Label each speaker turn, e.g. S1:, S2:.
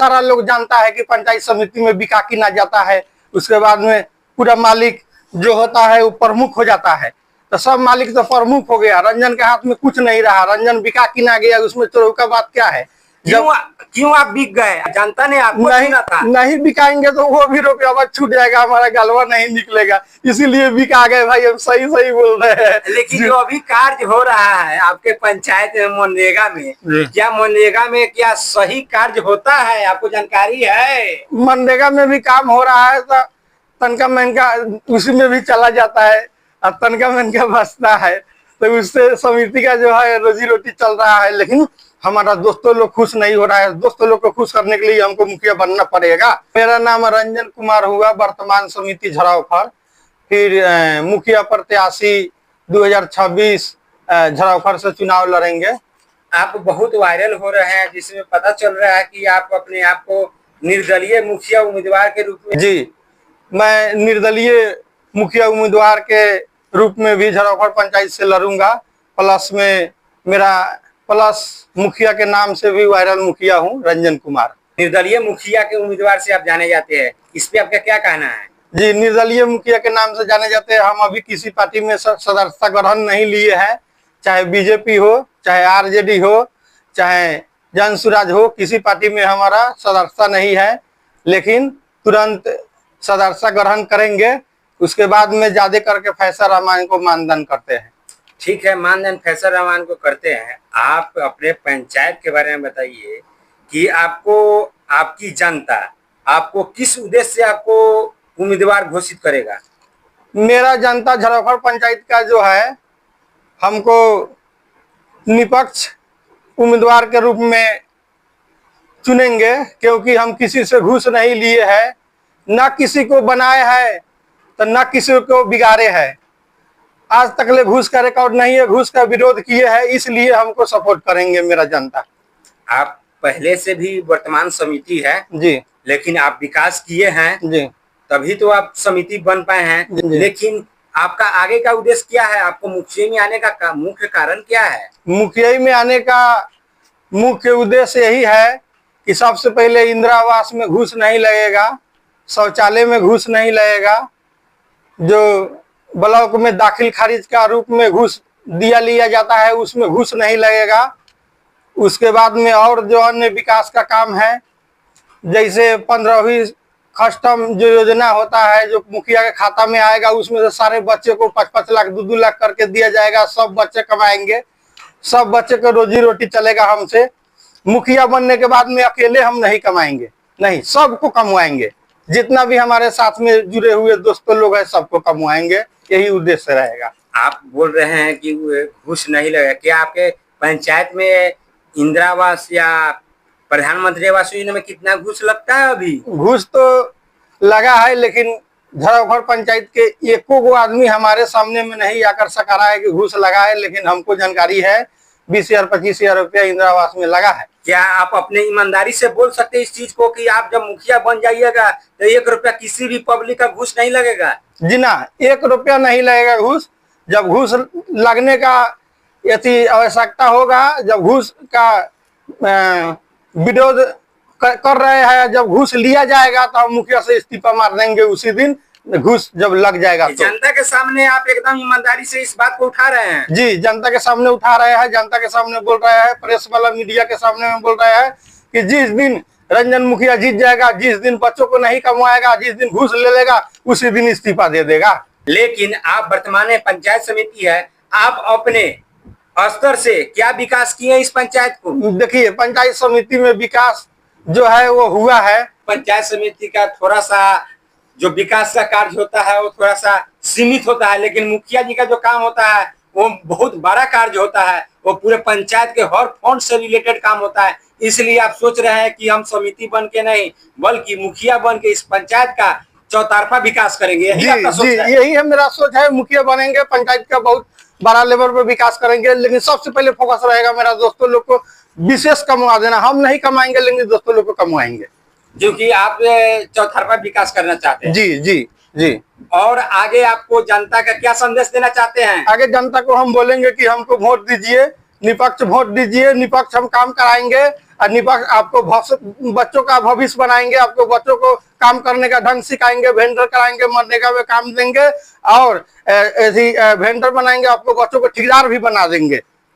S1: सारा लोग जानता है कि पंचायत समिति में बिका किना जाता है, उसके बाद में पूरा मालिक जो होता है वो प्रमुख हो जाता है। तो सब मालिक तो प्रमुख हो गया, रंजन के हाथ में कुछ नहीं रहा, रंजन बिका किना गया, उसमें चोरों का बात क्या है।
S2: क्यों आप बिक गए? जनता ने आपको चुना था।
S1: नहीं बिकाएंगे तो वो भी रुपया छूट जाएगा, हमारा गलवा नहीं निकलेगा, इसीलिए बिका गए भाई, हम सही सही बोल रहे हैं।
S2: लेकिन जो अभी कार्य हो रहा है आपके पंचायत में मनरेगा में, क्या मनरेगा में क्या सही कार्य होता है? आपको जानकारी है?
S1: मनरेगा में भी काम हो रहा है, तो तनका महंगा उसी में भी चला जाता है और तनका महंगा बचता है, तो उससे समिति का जो है रोजी रोटी चल रहा है। लेकिन हमारा दोस्तों लोग खुश नहीं हो रहा है, दोस्तों लोग को खुश करने के लिए हमको मुखिया बनना पड़ेगा। मेरा नाम रंजन कुमार हुआ, वर्तमान समिति झरावफर, फिर मुखिया प्रत्याशी 2026 झरावफर से चुनाव लड़ेंगे।
S2: आप बहुत वायरल हो रहे हैं, जिसमें पता चल रहा है कि आप अपने आप को निर्दलीय मुखिया उम्मीदवार के रूप में।
S1: जी, मैं निर्दलीय मुखिया उम्मीदवार के रूप में भी झरावफर पंचायत से लड़ूंगा, प्लस में मेरा मुखिया के नाम से भी वायरल मुखिया हूं, रंजन कुमार।
S2: निर्दलीय मुखिया के उम्मीदवार से आप जाने जाते हैं, इस पे आपका क्या कहना है?
S1: जी, निर्दलीय मुखिया के नाम से जाने जाते हैं। हम अभी किसी पार्टी में सदस्यता ग्रहण नहीं लिए हैं, चाहे बीजेपी हो, चाहे आरजेडी हो, चाहे जन सुराज हो, किसी पार्टी में हमारा सदस्यता नहीं है। लेकिन तुरंत सदस्यता ग्रहण करेंगे, उसके बाद में ज्यादा करके फैसल रहमान को मानधन करते हैं।
S2: ठीक है, मानधन फैसल रहमान को करते हैं। आप अपने पंचायत के बारे में बताइए कि आपको आपकी जनता आपको किस उद्देश्य से आपको उम्मीदवार घोषित करेगा?
S1: मेरा जनता झरावफर पंचायत का जो है हमको निष्पक्ष उम्मीदवार के रूप में चुनेंगे, क्योंकि हम किसी से घूस नहीं लिए हैं, ना किसी को बनाए हैं तो ना किसी को बिगाड़े हैं। आज तक ले घूस का रिकॉर्ड नहीं है, घूस का विरोध किए हैं, इसलिए हमको सपोर्ट करेंगे मेरा जनता।
S2: आप पहले से भी वर्तमान समिति है
S1: जी,
S2: लेकिन आप विकास किए हैं
S1: जी,
S2: तभी तो आप समिति बन पाए हैं। लेकिन आपका आगे का उद्देश्य क्या है? आपको मुखिया में आने का मुख्य कारण क्या है?
S1: मुखिया में आने का मुख्य उद्देश्य यही है कि सबसे पहले इंदिरा आवास में घूस नहीं लगेगा, शौचालय में घूस नहीं लगेगा, जो ब्लॉक में दाखिल खारिज का रूप में घूस लिया जाता है उसमें घूस नहीं लगेगा। उसके बाद में और जो अन्य विकास का काम है, जैसे 15वीं कस्टम जो योजना होता है जो मुखिया के खाता में आएगा, उसमें से सारे बच्चे को 5-5 लाख 2-2 लाख करके दिया जाएगा। सब बच्चे कमाएंगे, सब बच्चे को रोजी रोटी चलेगा हमसे। मुखिया बनने के बाद में अकेले हम नहीं कमाएंगे, नहीं, सबको कमवाएंगे, जितना भी हमारे साथ में जुड़े हुए दोस्तों लोग हैं सबको कमवाएंगे, यही उद्देश्य रहेगा।
S2: आप बोल रहे हैं कि घूस नहीं लगेगा, क्या आपके पंचायत में इंदिरा आवास या प्रधानमंत्री आवास योजना में कितना घूस लगता है? अभी
S1: घूस तो लगा है, लेकिन झरावफर पंचायत के एको गो आदमी हमारे सामने में नहीं आकर सका रहा है कि घूस लगा है, लेकिन हमको जानकारी है 20,000 25,000 रुपया इंदिरा आवास में लगा है।
S2: क्या आप अपने ईमानदारी से बोल सकते हैं इस चीज को कि आप जब मुखिया बन जाइएगा तो 1 रुपया किसी भी पब्लिक का घूस नहीं लगेगा?
S1: जी ना, 1 रुपया नहीं लगेगा घूस। जब घूस लगने का यदि आवश्यकता होगा, जब घूस का विरोध कर रहे हैं, जब घूस लिया जाएगा तो हम मुखिया से इस्तीफा मार देंगे उसी दिन, घूस जब लग जाएगा तो।
S2: जनता के सामने आप एकदम ईमानदारी से इस बात को उठा रहे हैं?
S1: जी, जनता के सामने उठा रहे हैं, जनता के सामने बोल रहे हैं, प्रेस वाला मीडिया के सामने में बोल रहे हैं कि जिस दिन रंजन मुखिया जीत जाएगा, जिस दिन बच्चों को नहीं कमवाएगा, जिस दिन घूस ले लेगा, उसी दिन इस्तीफा दे देगा।
S2: लेकिन आप वर्तमान पंचायत समिति है, आप अपने स्तर से क्या विकास किए इस पंचायत को?
S1: देखिए, पंचायत समिति में विकास जो है वो हुआ है।
S2: पंचायत समिति का थोड़ा सा जो विकास का कार्य होता है वो थोड़ा सा सीमित होता है, लेकिन मुखिया जी का जो काम होता है वो बहुत बड़ा कार्य होता है, वो पूरे पंचायत के हर फंड से रिलेटेड काम होता है। इसलिए आप सोच रहे हैं कि हम समिति बन के नहीं बल्कि मुखिया बन के इस पंचायत का चौतरफा विकास करेंगे, यही आपका सोच है?
S1: यही है मेरा सोच है, मुखिया बनेंगे, पंचायत का बहुत बड़ा लेवल पर विकास करेंगे, लेकिन सबसे पहले फोकस रहेगा मेरा दोस्तों लोग को विशेष कमवा देना। हम नहीं कमाएंगे, लेकिन दोस्तों लोग को कमवाएंगे,
S2: क्योंकि आप चौतरफा विकास करना चाहते हैं।
S1: जी जी जी।
S2: और आगे आपको जनता का क्या संदेश देना चाहते हैं?
S1: आगे जनता को हम बोलेंगे कि हमको वोट दीजिए, निष्पक्ष वोट दीजिए, निष्पक्ष हम काम कराएंगे और निपक्ष आपको बच्चों का भविष्य बनाएंगे, आपको बच्चों को काम करने का ढंग सिखाएंगे, वेंडर कराएंगे, मनरेगा में काम देंगे और ऐसी वेंडर बनाएंगे, आपको बच्चों को ठेकेदार भी बना देंगे।